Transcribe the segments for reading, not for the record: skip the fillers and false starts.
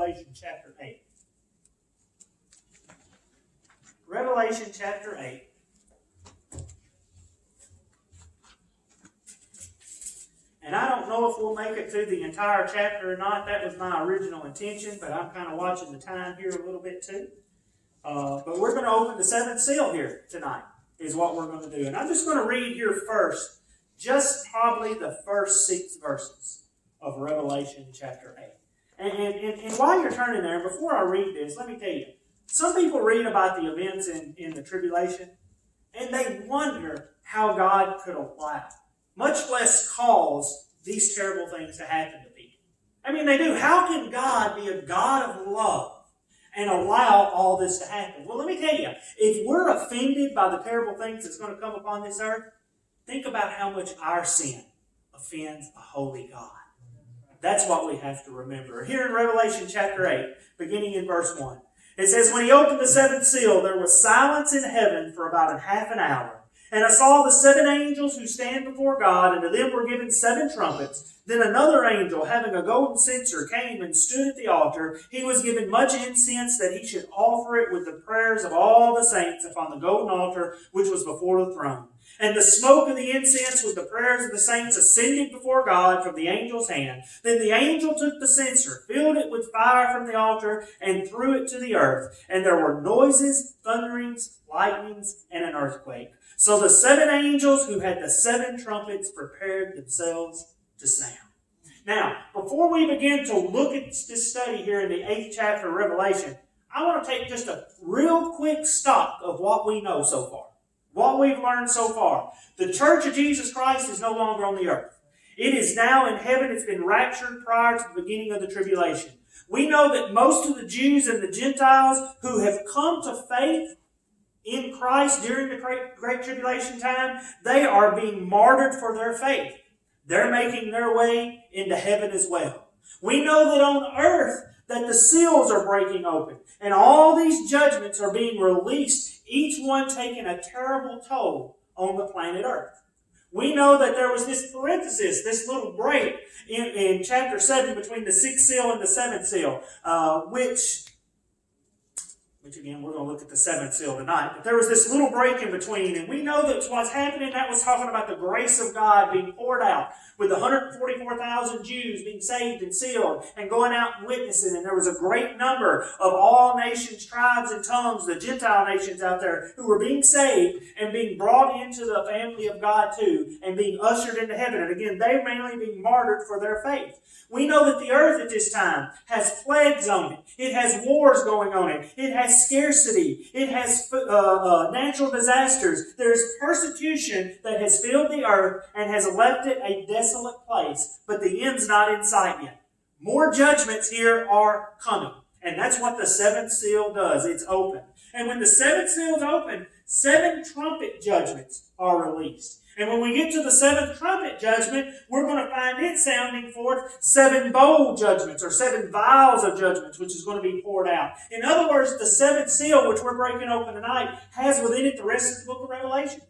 Revelation chapter 8. Revelation chapter 8. And I don't know if we'll make it through the entire chapter or not. That was my original intention, but I'm kind of watching the time here a little bit too. But we're going to open the seventh seal here tonight, is what we're going to do. And I'm just going to read here first, just probably the first 6 verses of Revelation chapter 8. And while you're turning there, before I read this, let me tell you, some people read about the events in the tribulation, and they wonder how God could allow, much less cause, these terrible things to happen to people. I mean, they do. How can God be a God of love and allow all this to happen? Well, let me tell you, if we're offended by the terrible things that's going to come upon this earth, think about how much our sin offends a holy God. That's what we have to remember. Here in Revelation chapter 8, beginning in verse 1, it says, "When he opened the seventh seal, there was silence in heaven for about half an hour. And I saw the 7 angels who stand before God, and to them were given 7 trumpets. Then another angel, having a golden censer, came and stood at the altar. He was given much incense, that he should offer it with the prayers of all the saints upon the golden altar which was before the throne. And the smoke of the incense with the prayers of the saints ascended before God from the angel's hand. Then the angel took the censer, filled it with fire from the altar, and threw it to the earth. And there were noises, thunderings, lightnings, and an earthquake. So the 7 angels who had the 7 trumpets prepared themselves to sound." Now, before we begin to look at this study here in the 8th chapter of Revelation, I want to take just a real quick stock of what we know so far, what we've learned so far. The Church of Jesus Christ is no longer on the earth. It is now in heaven. It's been raptured prior to the beginning of the tribulation. We know that most of the Jews and the Gentiles who have come to faith in Christ during the Great Tribulation time, they are being martyred for their faith. They're making their way into heaven as well. We know that on earth that the seals are breaking open, and all these judgments are being released, each one taking a terrible toll on the planet Earth. We know that there was this parenthesis, this little break in chapter 7 between the 6th seal and the 7th seal, which again, we're going to look at the 7th seal tonight. But there was this little break in between, and we know that what's happening, that was talking about the grace of God being poured out, with 144,000 Jews being saved and sealed, and going out and witnessing. And there was a great number of all nations, tribes, and tongues, the Gentile nations out there, who were being saved and being brought into the family of God too, and being ushered into heaven. And again, they're mainly being martyred for their faith. We know that the earth at this time has plagues on it. It has wars going on it. It has scarcity. It has natural disasters. There's persecution that has filled the earth and has left it a desolate place. But the end's not in sight yet. More judgments here are coming. And that's what the 7th seal does. It's open. And when the 7th seal is open, 7 trumpet judgments are released. And when we get to the 7th trumpet judgment, we're going to find it sounding forth 7 bowl judgments, or 7 vials of judgments, which is going to be poured out. In other words, the 7th seal, which we're breaking open tonight, has within it the rest of the book of Revelation.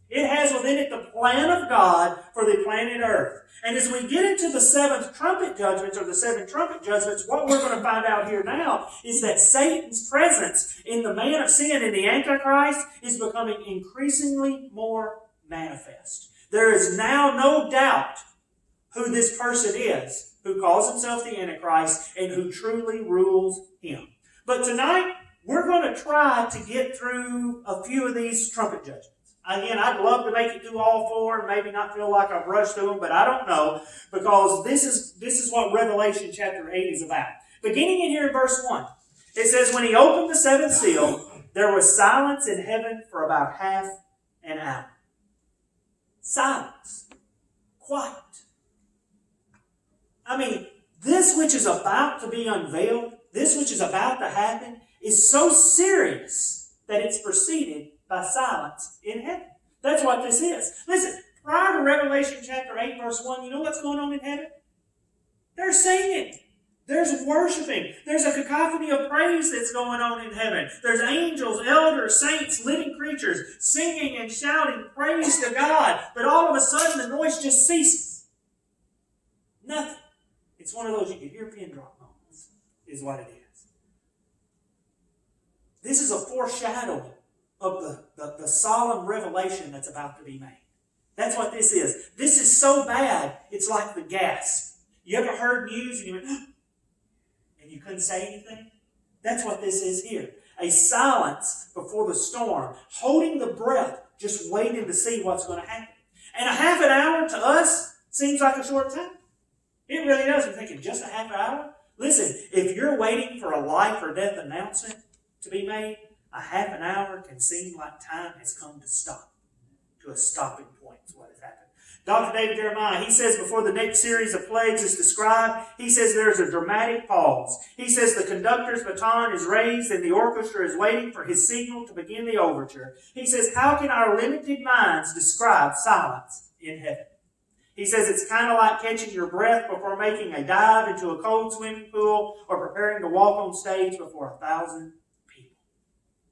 It has within it the plan of God for the planet Earth. And as we get into the 7th trumpet judgments, or the 7 trumpet judgments, what we're going to find out here now is that Satan's presence in the man of sin, in the Antichrist, is becoming increasingly more manifest. There is now no doubt who this person is who calls himself the Antichrist and who truly rules him. But tonight, we're going to try to get through a few of these trumpet judgments. Again, I'd love to make it through all 4 and maybe not feel like I've rushed through them, but I don't know, because this is what Revelation chapter 8 is about. Beginning in here in verse 1, it says, "When he opened the 7th seal, there was silence in heaven for about half an hour." Silence. Quiet. I mean, this which is about to be unveiled, this which is about to happen, is so serious that it's preceded by silence in heaven. That's what this is. Listen, prior to Revelation chapter 8, verse 1, you know what's going on in heaven? They're singing. There's worshiping. There's a cacophony of praise that's going on in heaven. There's angels, elders, saints, living creatures singing and shouting praise to God. But all of a sudden the noise just ceases. Nothing. It's one of those you can hear pin drop moments. is what it is. This is a foreshadowing of the solemn revelation that's about to be made. That's what this is. This is so bad, it's like the gas. You ever heard news and you went, and you couldn't say anything? That's what this is here. A silence before the storm, holding the breath, just waiting to see what's going to happen. And a half an hour to us seems like a short time. It really does. You're thinking, just a half an hour? Listen, if you're waiting for a life or death announcement to be made, a half an hour can seem like time has come to stop. To a stopping point is what has happened. Dr. David Jeremiah, he says before the next series of plagues is described, he says there's a dramatic pause. He says the conductor's baton is raised and the orchestra is waiting for his signal to begin the overture. He says, how can our limited minds describe silence in heaven? He says it's kind of like catching your breath before making a dive into a cold swimming pool or preparing to walk on stage before 1,000 people.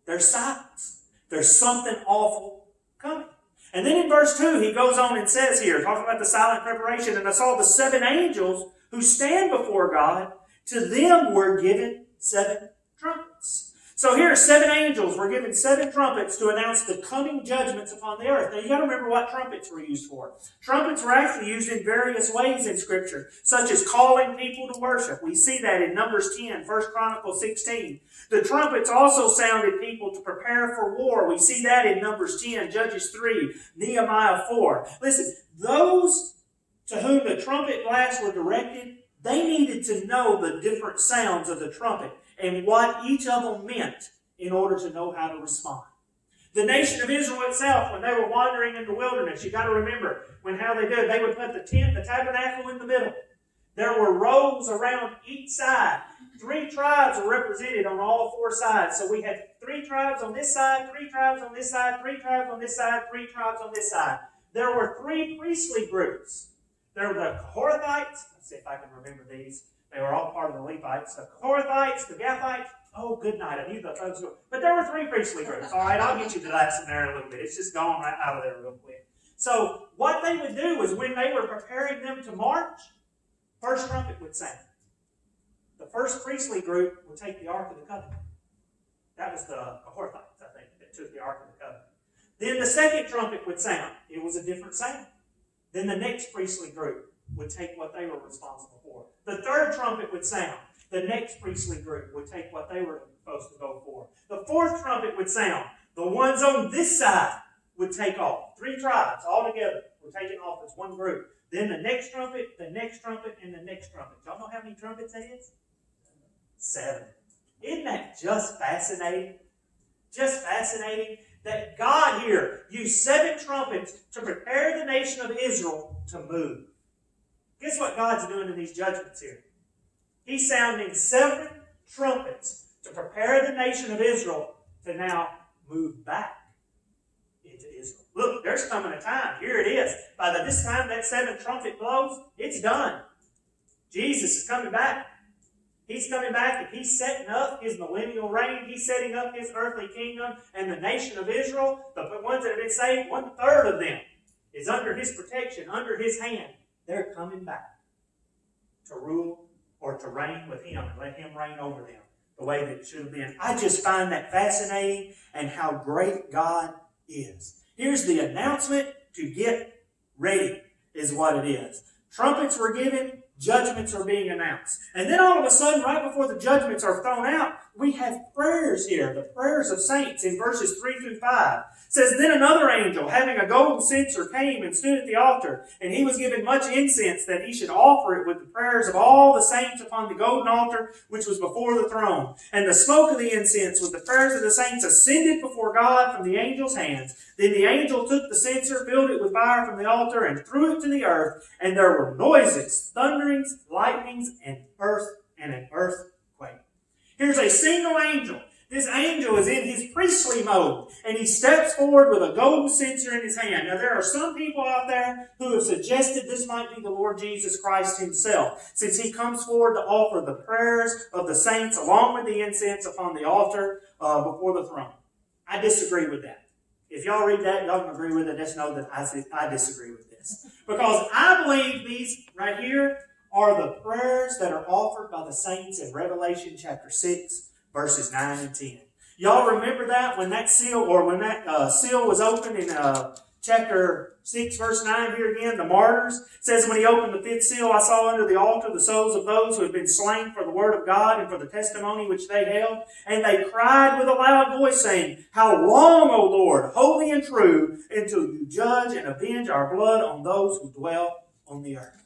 There's silence. There's something awful coming. And then in verse 2, he goes on and says here, talking about the silent preparation, and I saw the 7 angels who stand before God. To them were given 7 trumpets. So here, 7 angels were given 7 trumpets to announce the coming judgments upon the earth. Now you got to remember what trumpets were used for. Trumpets were actually used in various ways in Scripture, such as calling people to worship. We see that in Numbers 10, 1 Chronicles 16. The trumpets also sounded people to prepare for war. We see that in Numbers 10, Judges 3, Nehemiah 4. Listen, those to whom the trumpet blasts were directed, they needed to know the different sounds of the trumpet and what each of them meant in order to know how to respond. The nation of Israel itself, when they were wandering in the wilderness, you got to remember how they did. They would put the tent, the tabernacle in the middle. There were rows around each side. 3 tribes were represented on all 4 sides. So we had 3 tribes on this side, 3 tribes on this side, 3 tribes on this side, 3 tribes on this side. There were 3 priestly groups. There were the Kohathites. Let's see if I can remember these. They were all part of the Levites. The Kohathites, the Gathites. Oh, good night. I knew that those were. But there were 3 priestly groups. All right, I'll get you to that in there in a little bit. It's just gone right out of there real quick. So what they would do is when they were preparing them to march, first trumpet would sound. The first priestly group would take the Ark of the Covenant. That was the Kohathites, I think, that took the Ark of the Covenant. Then the second trumpet would sound. It was a different sound. Then the next priestly group would take what they were responsible for. The third trumpet would sound. The next priestly group would take what they were supposed to go for. The fourth trumpet would sound. The ones on this side would take off. 3 tribes all together were taken off as one group. Then the next trumpet, and the next trumpet. Y'all know how many trumpets that is? 7. Isn't that just fascinating? Just fascinating that God here used 7 trumpets to prepare the nation of Israel to move. Guess what God's doing in these judgments here? He's sounding 7 trumpets to prepare the nation of Israel to now move back into Israel. Look, there's coming a time. Here it is. By this time that 7th trumpet blows, it's done. Jesus is coming back. He's coming back and he's setting up his millennial reign. He's setting up his earthly kingdom. And the nation of Israel, the ones that have been saved, 1/3 of them is under his protection, under his hand. They're coming back to rule or to reign with him and let him reign over them the way that it should have been. I just find that fascinating and how great God is. Here's the announcement to get ready is what it is. Trumpets were given, judgments are being announced. And then all of a sudden, right before the judgments are thrown out, we have prayers here, the prayers of saints in verses 3 through 5. It says, then another angel, having a golden censer, came and stood at the altar, and he was given much incense that he should offer it with the prayers of all the saints upon the golden altar which was before the throne. And the smoke of the incense with the prayers of the saints ascended before God from the angel's hands. Then the angel took the censer, filled it with fire from the altar, and threw it to the earth. And there were noises, thunderings, lightnings, and an earthquake. Here's a single angel. This angel is in his priestly mode, and he steps forward with a golden censer in his hand. Now, there are some people out there who have suggested this might be the Lord Jesus Christ himself, since he comes forward to offer the prayers of the saints along with the incense upon the altar before the throne. I disagree with that. If y'all read that, y'all can agree with it. Just know that I disagree with this. Because I believe these right here are the prayers that are offered by the saints in Revelation chapter 6, verses 9 and 10. Y'all remember that when that seal, or when that seal was opened in chapter 6, verse 9 here again, the martyrs. It says, when he opened the fifth seal, I saw under the altar the souls of those who had been slain for the word of God and for the testimony which they held. And they cried with a loud voice, saying, How long, O Lord, holy and true, until you judge and avenge our blood on those who dwell on the earth?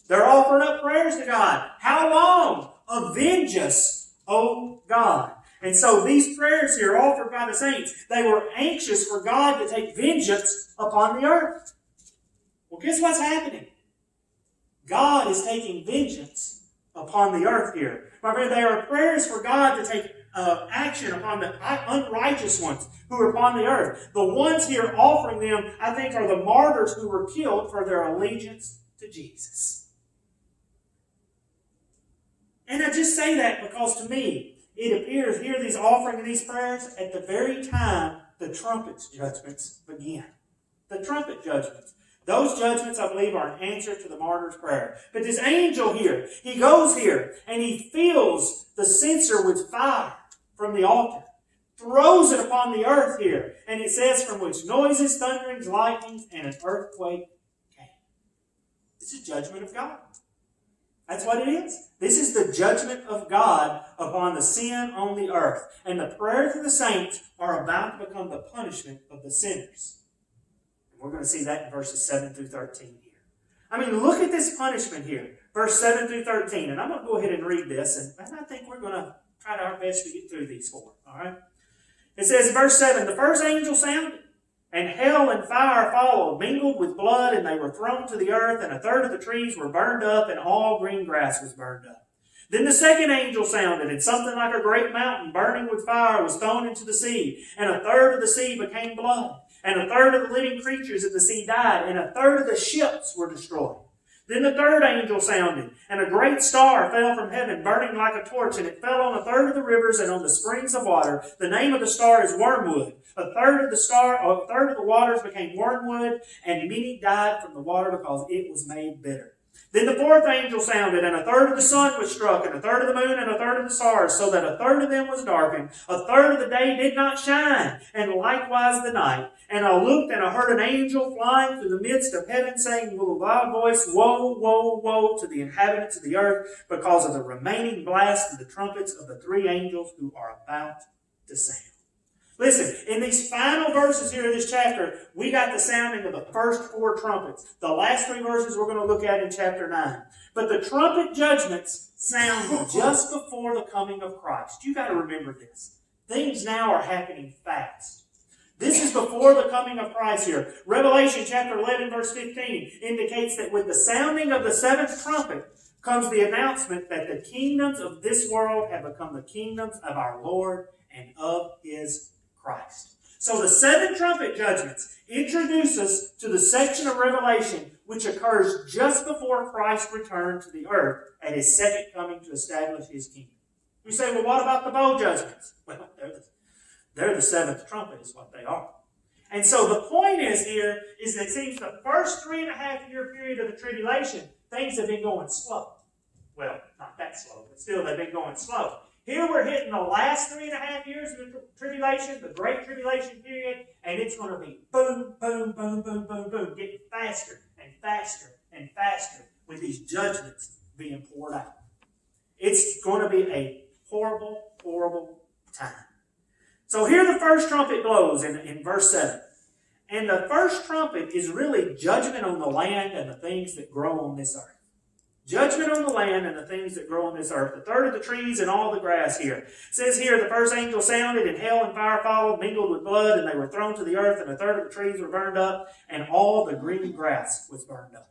They're offering up prayers to God. How long? Avenge us, O God. And so these prayers here offered by the saints, they were anxious for God to take vengeance upon the earth. Well, guess what's happening? God is taking vengeance upon the earth here. My friend, they are prayers for God to take action upon the unrighteous ones who are upon the earth. The ones here offering them, I think, are the martyrs who were killed for their allegiance to Jesus. And I just say that because to me, it appears here, these offering these prayers, at the very time the trumpets judgments begin. The trumpet judgments. Those judgments, I believe, are an answer to the martyr's prayer. But this angel here, he goes here and he fills the censer with fire from the altar, throws it upon the earth here, and it says, from which noises, thunderings, lightnings, and an earthquake came. This is judgment of God. That's what it is. This is the judgment of God upon the sin on the earth. And the prayers of the saints are about to become the punishment of the sinners. And we're going to see that in verses 7 through 13 here. I mean, look at this punishment here. Verse 7 through 13. And I'm going to go ahead and read this. And I think we're going to try our best to get through these four. All right? It says, verse 7, the first angel sounded, and hell and fire followed, mingled with blood, and they were thrown to the earth, and a third of the trees were burned up, and all green grass was burned up. Then the second angel sounded, and something like a great mountain burning with fire was thrown into the sea, and a third of the sea became blood, and a third of the living creatures in the sea died, and a third of the ships were destroyed. Then the third angel sounded, and a great star fell from heaven, burning like a torch, and it fell on a third of the rivers and on the springs of water. The name of the star is Wormwood. A third of the waters became wormwood, and many died from the water because it was made bitter. Then the fourth angel sounded, and a third of the sun was struck, and a third of the moon, and a third of the stars, so that a third of them was darkened. A third of the day did not shine, and likewise the night. And I looked, and I heard an angel flying through the midst of heaven, saying with a loud voice, Woe, woe, woe to the inhabitants of the earth, because of the remaining blast of the trumpets of the three angels who are about to sound. Listen, in these final verses here in this chapter, we got the sounding of the first four trumpets. The last three verses we're going to look at in chapter 9. But the trumpet judgments sound just before the coming of Christ. You got to remember this. Things now are happening fast. This is before the coming of Christ here. Revelation chapter 11 verse 15 indicates that with the sounding of the seventh trumpet comes the announcement that the kingdoms of this world have become the kingdoms of our Lord and of His Christ. So the seven trumpet judgments introduce us to the section of Revelation which occurs just before Christ returned to the earth at His second coming to establish His kingdom. You say, well, what about the bowl judgments? Well, they're the seventh trumpet is what they are. And so the point is here is that it seems the first 3.5 year period of the tribulation, things have been going slow. Well, not that slow, but still they've been going slow. Here we're hitting the last 3.5 years of the tribulation, the Great Tribulation period, and it's going to be boom, boom, boom, boom, boom, boom, getting faster and faster and faster with these judgments being poured out. It's going to be a horrible, horrible time. So here the first trumpet blows in verse 7. And the first trumpet is really judgment on the land and the things that grow on this earth. Judgment on the land and the things that grow on this earth. A third of the trees and all the grass here. It says here, the first angel sounded, and hell and fire followed, mingled with blood, and they were thrown to the earth, and a third of the trees were burned up, and all the green grass was burned up.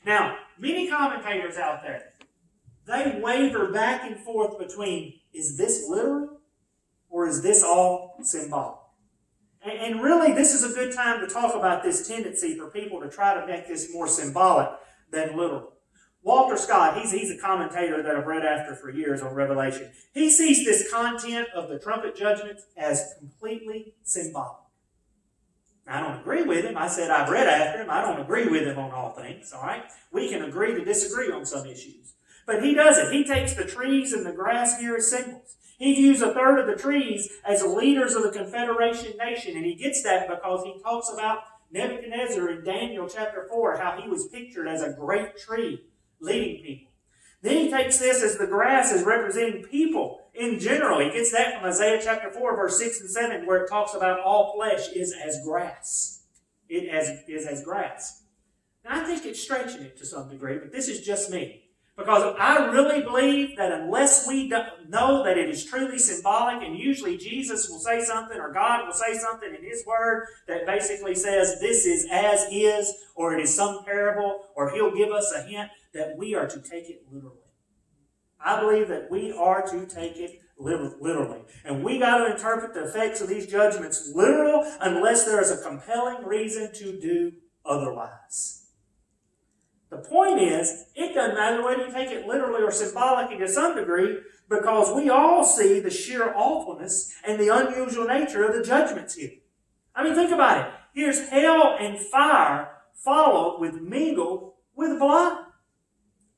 Now, many commentators out there, they waver back and forth between, is this literal, or is this all symbolic? And really, this is a good time to talk about this tendency for people to try to make this more symbolic than literal. Walter Scott, he's a commentator that I've read after for years on Revelation. He sees this content of the trumpet judgments as completely symbolic. I don't agree with him. I said I've read after him. I don't agree with him on all things, all right? We can agree to disagree on some issues. But he doesn't. He takes the trees and the grass here as symbols. He views a third of the trees as leaders of the Confederation nation, and he gets that because he talks about Nebuchadnezzar in Daniel chapter 4, how he was pictured as a great tree leading people. Then he takes this as the grass as representing people in general. He gets that from Isaiah chapter 4, verse 6 and 7, where it talks about all flesh is as grass. It is as grass. Now, I think it's stretching it to some degree, but this is just me. Because I really believe that unless we know that it is truly symbolic, and usually Jesus will say something or God will say something in His Word that basically says this is as is, or it is some parable, or He'll give us a hint, that we are to take it literally. I believe that we are to take it literally. And we got to interpret the effects of these judgments literal unless there is a compelling reason to do otherwise. The point is, it doesn't matter whether you take it literally or symbolically to some degree, because we all see the sheer awfulness and the unusual nature of the judgments here. I mean, think about it. Here's hell and fire followed with mingled with blood.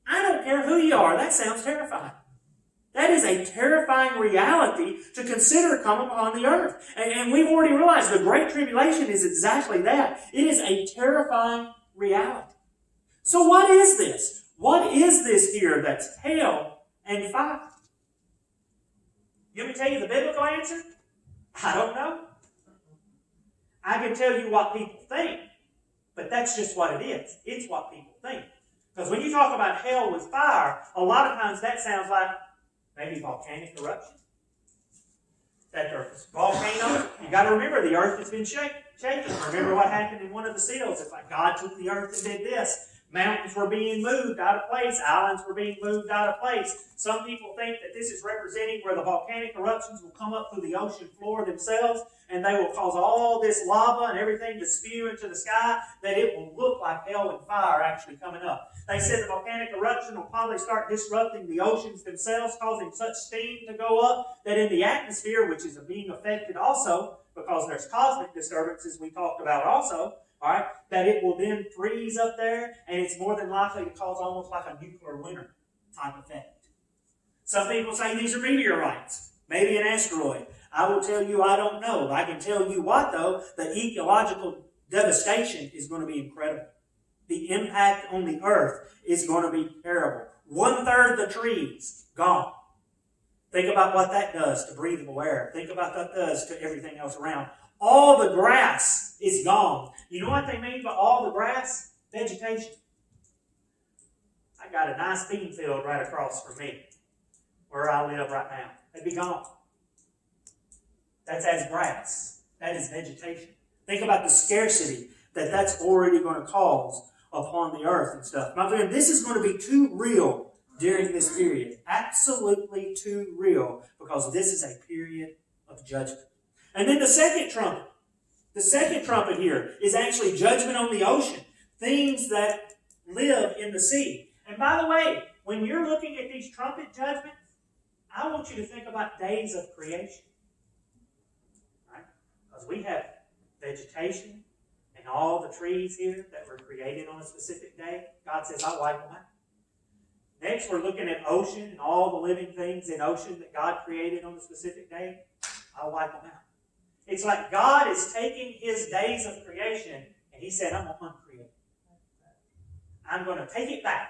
I don't care who you are. That sounds terrifying. That is a terrifying reality to consider come upon the earth. And we've already realized the Great Tribulation is exactly that. It is a terrifying reality. So what is this? What is this here that's hell and fire? You want me to tell you the biblical answer? I don't know. I can tell you what people think, but that's just what it is. It's what people think. Because when you talk about hell with fire, a lot of times that sounds like maybe volcanic eruption. That there's volcano. You got to remember the earth has been shaken. Remember what happened in one of the seals? It's like God took the earth and did this. Mountains were being moved out of place. Islands were being moved out of place. Some people think that this is representing where the volcanic eruptions will come up through the ocean floor themselves, and they will cause all this lava and everything to spew into the sky, that it will look like hell and fire actually coming up. They said the volcanic eruption will probably start disrupting the oceans themselves, causing such steam to go up that in the atmosphere, which is being affected also, because there's cosmic disturbances we talked about also, all right, that it will then freeze up there, and it's more than likely to cause almost like a nuclear winter type effect. Some people say these are meteorites, maybe an asteroid. I will tell you I don't know. I can tell you what, though, the ecological devastation is going to be incredible. The impact on the earth is going to be terrible. 1/3 of the trees gone. Think about what that does to breathable air. Think about what that does to everything else around. All the grass is gone. You know what they mean by all the grass? Vegetation. I got a nice bean field right across from me, where I live right now. They'd be gone. That's as grass. That is vegetation. Think about the scarcity that that's already going to cause upon the earth and stuff. My friend, this is going to be too real during this period. Absolutely too real, because this is a period of judgment. And then the second trumpet here is actually judgment on the ocean, things that live in the sea. And by the way, when you're looking at these trumpet judgments, I want you to think about days of creation. Right? Because we have vegetation and all the trees here that were created on a specific day. God says, I'll wipe them out. Next, we're looking at ocean and all the living things in ocean that God created on a specific day. I'll wipe them out. It's like God is taking His days of creation and He said, I'm going to uncreate. I'm going to take it back.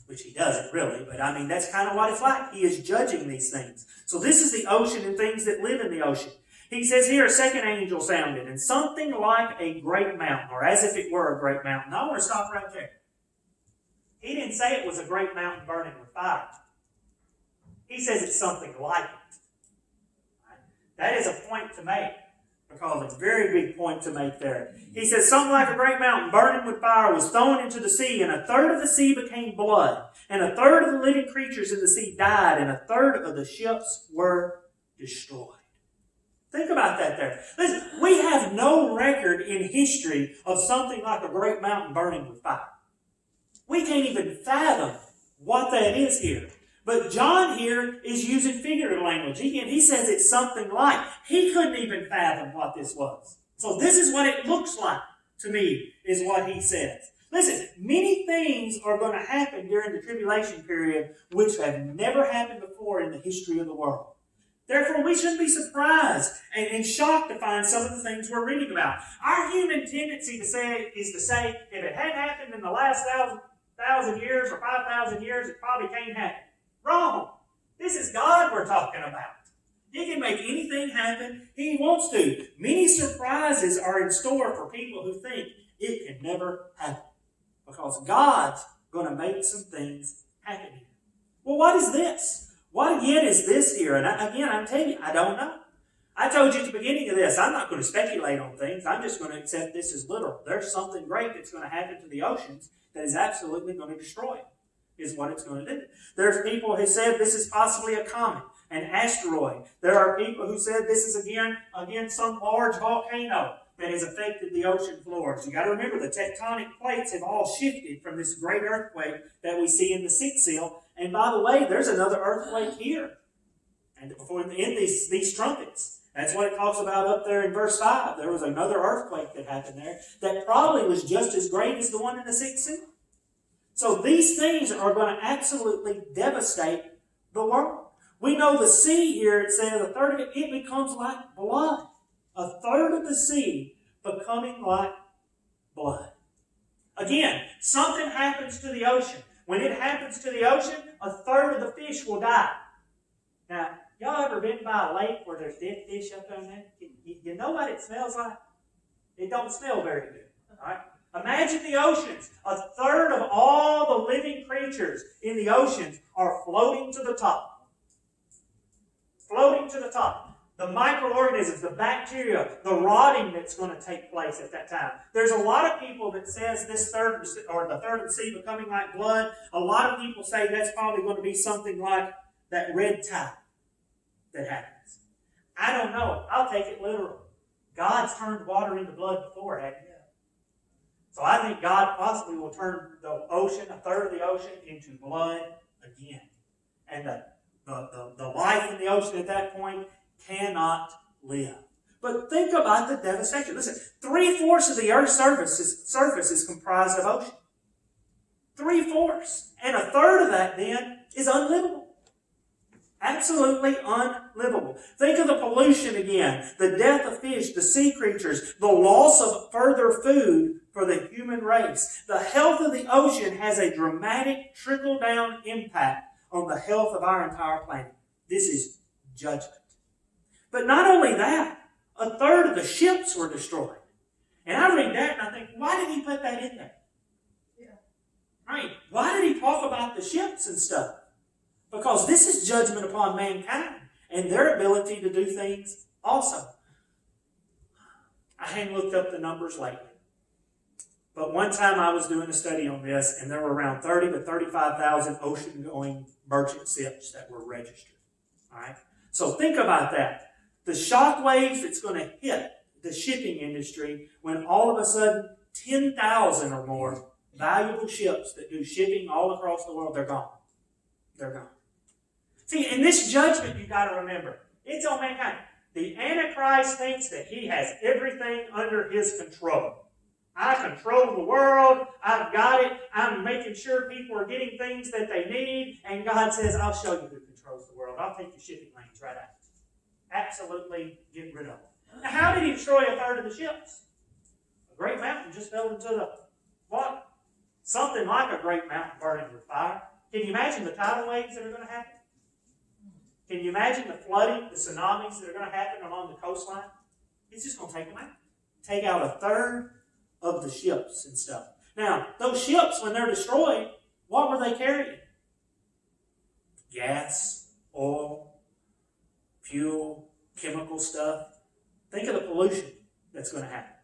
Which He doesn't really, but I mean, that's kind of what it's like. He is judging these things. So this is the ocean and things that live in the ocean. He says here, a second angel sounded, and something like a great mountain, or as if it were a great mountain. I want to stop right there. He didn't say it was a great mountain burning with fire. He says it's something like it. That is a point to make, because a very big point to make there. He says, something like a great mountain burning with fire was thrown into the sea, and 1/3 of the sea became blood, and 1/3 of the living creatures in the sea died, and 1/3 of the ships were destroyed. Think about that there. Listen, we have no record in history of something like a great mountain burning with fire. We can't even fathom what that is here. But John here is using figurative language. He says it's something like. He couldn't even fathom what this was. So this is what it looks like to me, is what he says. Listen, many things are going to happen during the tribulation period which have never happened before in the history of the world. Therefore, we shouldn't be surprised and shocked to find some of the things we're reading about. Our human tendency is to say, if it hadn't happened in the last 1,000 years or 5,000 years, it probably can't happen. Wrong. This is God we're talking about. He can make anything happen He wants to. Many surprises are in store for people who think it can never happen. Because God's going to make some things happen here. Well, what is this? What again is this here? And I'm telling you, I don't know. I told you at the beginning of this, I'm not going to speculate on things. I'm just going to accept this as literal. There's something great that's going to happen to the oceans that is absolutely going to destroy it, is what it's going to do. There's people who said this is possibly a comet, an asteroid. There are people who said this is again some large volcano that has affected the ocean floors. You got to remember the tectonic plates have all shifted from this great earthquake that we see in the Sixth Seal. And by the way, there's another earthquake here. And before in these trumpets. That's what it talks about up there in verse 5. There was another earthquake that happened there that probably was just as great as the one in the Sixth Seal. So these things are going to absolutely devastate the world. We know the sea here, it says a third of it becomes like blood. A third of the sea becoming like blood. Again, something happens to the ocean. When it happens to the ocean, a third of the fish will die. Now, y'all ever been by a lake where there's dead fish up on there? You know what it smells like? It don't smell very good. All right? Imagine the oceans. A third of all the living creatures in the oceans are floating to the top. Floating to the top. The microorganisms, the bacteria, the rotting that's going to take place at that time. There's a lot of people that says this third, or the third of the sea becoming like blood. A lot of people say that's probably going to be something like that red tide that happens. I don't know. I'll take it literal. God's turned water into blood before, hasn't He? So I think God possibly will turn the ocean, a third of the ocean, into blood again. And the life in the ocean at that point cannot live. But think about the devastation. Listen, 3/4 of the Earth's surface is comprised of ocean. 3/4. And a third of that then is unlivable. Absolutely unlivable. Think of the pollution again, the death of fish, the sea creatures, the loss of further food for the human race. The health of the ocean has a dramatic trickle-down impact on the health of our entire planet. This is judgment. But not only that, a third of the ships were destroyed. And I read that and I think, why did He put that in there? Yeah. Right? Why did He talk about the ships and stuff? Because this is judgment upon mankind and their ability to do things also. I hadn't looked up the numbers lately. But one time I was doing a study on this, and there were around 30 to 35,000 ocean-going merchant ships that were registered. All right? So think about that. The shock waves that's going to hit the shipping industry when all of a sudden 10,000 or more valuable ships that do shipping all across the world, they're gone. They're gone. See, in this judgment, you've got to remember, it's on mankind. The Antichrist thinks that he has everything under his control. I control the world. I've got it. I'm making sure people are getting things that they need. And God says, I'll show you who controls the world. I'll take your shipping lanes right out. Absolutely get rid of them. Now, how did He destroy a third of the ships? A great mountain just fell into the water. Something like a great mountain burning with fire. Can you imagine the tidal waves that are going to happen? Can you imagine the flooding, the tsunamis that are going to happen along the coastline? It's just going to take them out. Take out a third of the ships and stuff. Now, those ships, when they're destroyed, what were they carrying? Gas, oil, fuel, chemical stuff. Think of the pollution that's going to happen.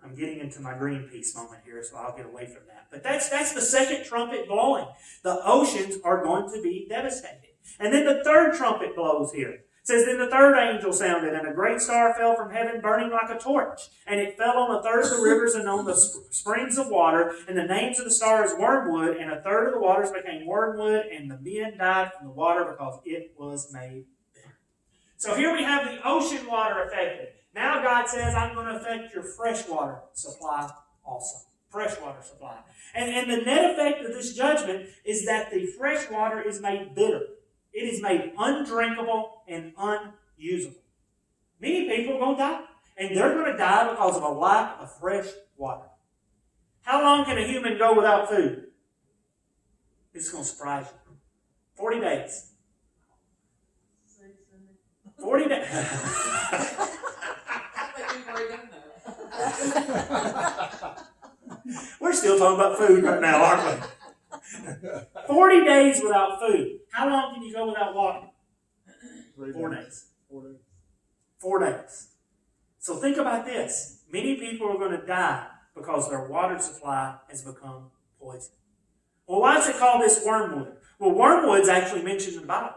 I'm getting into my Greenpeace moment here, so I'll get away from that. But that's the second trumpet blowing. The oceans are going to be devastated. And then the third trumpet blows here. It says, then the third angel sounded, and a great star fell from heaven, burning like a torch. And it fell on a third of the rivers and on the springs of water. And the names of the stars wormwood, and a third of the waters became wormwood, and the men died from the water because it was made bitter. So here we have the ocean water affected. Now God says, I'm going to affect your freshwater supply also. Freshwater supply. And the net effect of this judgment is that the fresh water is made bitter. It is made undrinkable and unusable. Many people are going to die. And they're going to die because of a lack of fresh water. How long can a human go without food? It's going to surprise you. 40 days. 40 days. I think we've already done that. We're still talking about food right now, aren't we? 40 days without food. How long can you go without water? 4 days. 4 days. So think about this. Many people are going to die because their water supply has become poison. Well, why is it called this wormwood? Well, wormwood's actually mentioned in the Bible.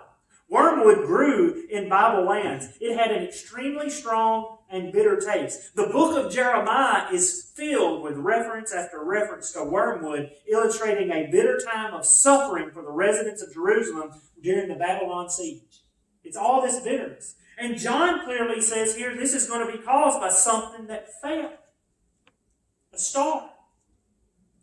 Wormwood grew in Bible lands. It had an extremely strong and bitter taste. The book of Jeremiah is filled with reference after reference to wormwood, illustrating a bitter time of suffering for the residents of Jerusalem during the Babylon siege. It's all this bitterness. And John clearly says here this is going to be caused by something that fell. A star.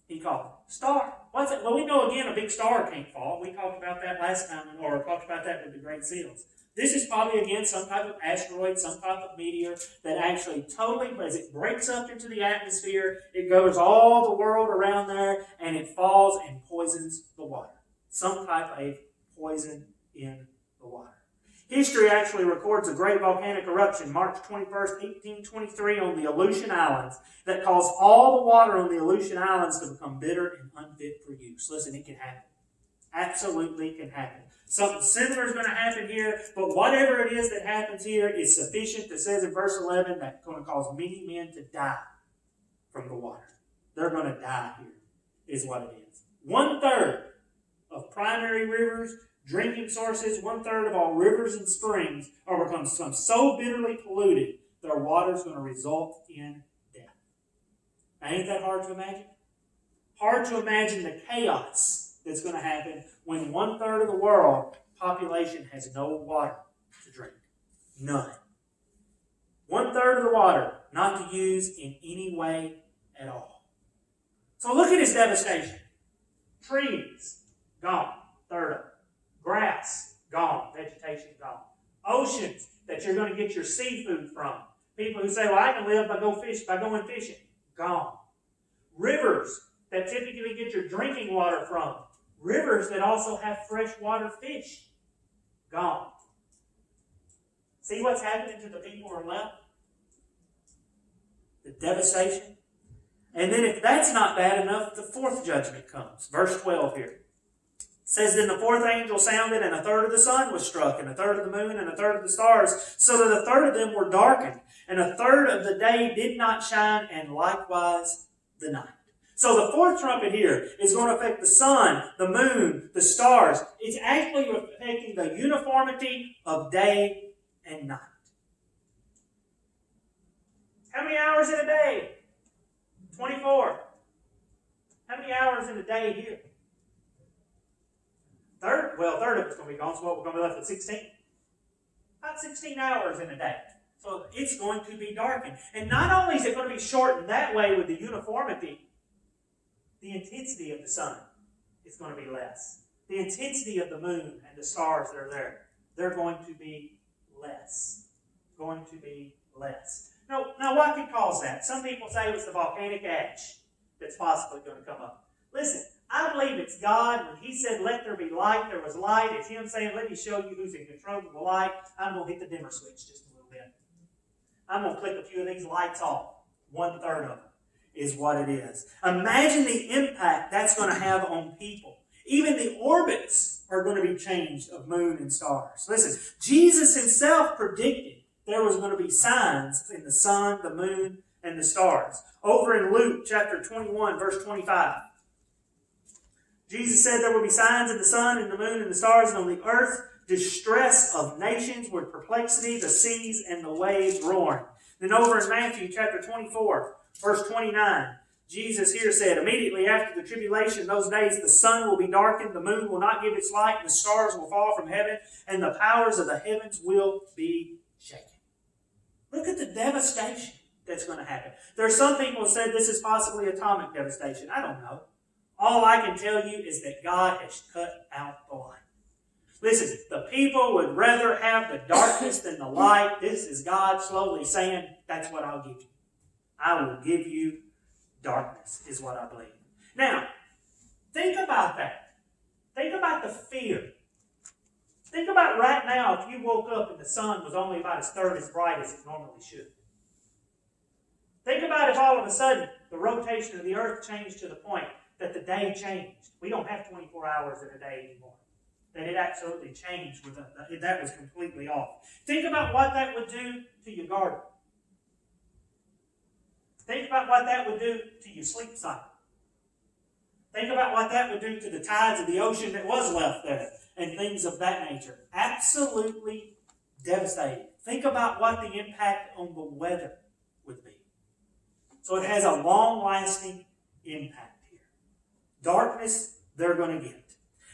He called it. Star. What's it? Well, we know again a big star can't fall. We talked about that last time, or talked about that with the Great Seals. This is probably, again, some type of asteroid, some type of meteor that actually totally, as it breaks up into the atmosphere, it goes all the world around there, and it falls and poisons the water. Some type of poison in the water. History actually records a great volcanic eruption, March 21st, 1823, on the Aleutian Islands, that caused all the water on the Aleutian Islands to become bitter and unfit for use. Listen, it can happen. Absolutely can happen. Something similar is going to happen here, but whatever it is that happens here is sufficient. It says in verse 11 that's going to cause many men to die from the water. They're going to die here, is what it is. 1/3 of primary rivers, drinking sources, 1/3 of all rivers and springs are become so bitterly polluted, their water is going to result in death. Now, ain't that hard to imagine? Hard to imagine the chaos that's going to happen when 1/3 of the world population has no water to drink. None. 1/3 of the water not to use in any way at all. So look at his devastation. Trees, gone. 1/3 of them. Grass, gone. Vegetation, gone. Oceans that you're going to get your seafood from. People who say, well, I can live by going fishing. Gone. Rivers that typically get your drinking water from. Rivers that also have freshwater fish. Gone. See what's happening to the people who are left? The devastation. And then if that's not bad enough, the fourth judgment comes. Verse 12 here. It says, then the fourth angel sounded, and 1/3 of the sun was struck, and 1/3 of the moon, and 1/3 of the stars, so that 1/3 of them were darkened, and 1/3 of the day did not shine, and likewise the night. So the fourth trumpet here is going to affect the sun, the moon, the stars. It's actually affecting the uniformity of day and night. How many hours in a day? 24. How many hours in a day here? 1/3 of it's going to be gone, so what, we're going to be left with 16? About 16 hours in a day. So it's going to be darkened. And not only is it going to be shortened that way with the uniformity, the intensity of the sun is going to be less. The intensity of the moon and the stars that are there, they're going to be less. Going to be less. Now what could cause that? Some people say it's the volcanic ash that's possibly going to come up. Listen, I believe it's God. When He said, let there be light, there was light. It's Him saying, let me show you who's in control of the light. I'm going to hit the dimmer switch just a little bit. I'm going to click a few of these lights off. 1/3 of them is what it is. Imagine the impact that's going to have on people. Even the orbits are going to be changed of moon and stars. Listen, Jesus Himself predicted there was going to be signs in the sun, the moon, and the stars. Over in Luke chapter 21, verse 25. Jesus said there will be signs in the sun, and the moon, and the stars, and on the earth distress of nations with perplexity, the seas and the waves roaring. Then over in Matthew chapter 24, verse 29, Jesus here said, immediately after the tribulation, those days the sun will be darkened, the moon will not give its light, and the stars will fall from heaven, and the powers of the heavens will be shaken. Look at the devastation that's going to happen. There are some people who said this is possibly atomic devastation. I don't know. All I can tell you is that God has cut out the light. Listen, the people would rather have the darkness than the light. This is God slowly saying, that's what I'll give you. I will give you darkness, is what I believe. Now, think about that. Think about the fear. Think about right now if you woke up and the sun was only about a third as bright as it normally should. Think about if all of a sudden the rotation of the earth changed to the point that the day changed. We don't have 24 hours in a day anymore. That it absolutely changed. That was completely off. Think about what that would do to your garden. Think about what that would do to your sleep cycle. Think about what that would do to the tides of the ocean that was left there and things of that nature. Absolutely devastating. Think about what the impact on the weather would be. So it has a long-lasting impact here. Darkness, they're going to get.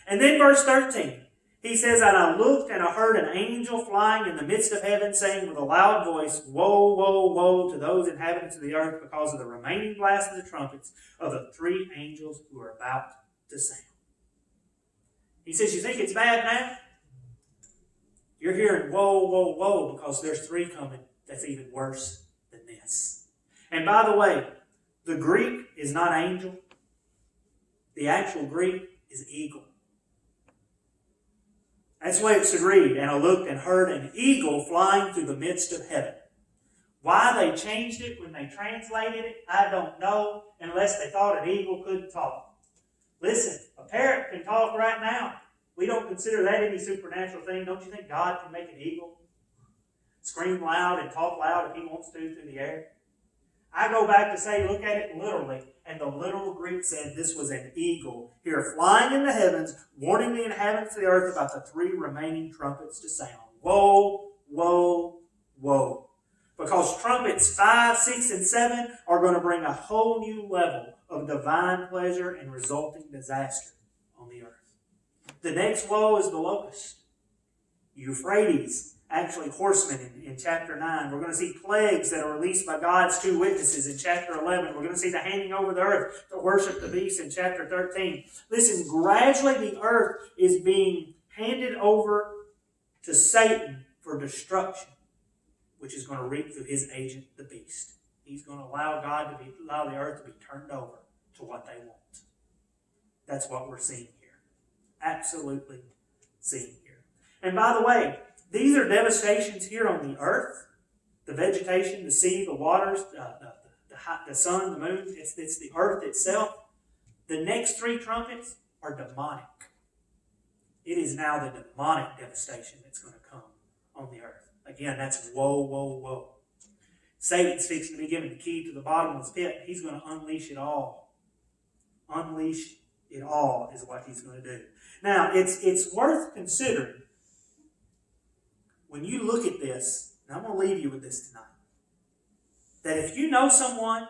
And then verse 13, he says, and I looked and I heard an angel flying in the midst of heaven, saying with a loud voice, woe, woe, woe to those inhabitants of the earth because of the remaining blast of the trumpets of the three angels who are about to sound. He says, you think it's bad now? You're hearing woe, woe, woe because there's three coming that's even worse than this. And by the way, the Greek is not angel. The actual Greek is eagle. That's the way it should read. And I looked and heard an eagle flying through the midst of heaven. Why they changed it when they translated it, I don't know, unless they thought an eagle couldn't talk. Listen, a parrot can talk right now. We don't consider that any supernatural thing. Don't you think God can make an eagle scream loud and talk loud if he wants to through the air? I go back to say, look at it literally. And the literal Greek said this was an eagle here flying in the heavens, warning the inhabitants of the earth about the three remaining trumpets to sound. Woe, woe, woe. Because trumpets 5, 6, and 7 are going to bring a whole new level of divine pleasure and resulting disaster on the earth. The next woe is the locust. Euphrates, actually horsemen in chapter 9. We're going to see plagues that are released by God's two witnesses in chapter 11. We're going to see the handing over the earth to worship the beast in chapter 13. Listen, gradually the earth is being handed over to Satan for destruction, which is going to reap through his agent, the beast. He's going to allow the earth to be turned over to what they want. That's what we're seeing here. Absolutely seeing here. And by the way, these are devastations here on the earth. The vegetation, the sea, the waters, the sun, the moon. It's the earth itself. The next three trumpets are demonic. It is now the demonic devastation that's going to come on the earth. Again, that's woe, woe, woe. Satan's fixing to be given the key to the bottomless pit. He's going to unleash it all. Unleash it all is what he's going to do. Now, it's worth considering when you look at this, and I'm going to leave you with this tonight, that if you know someone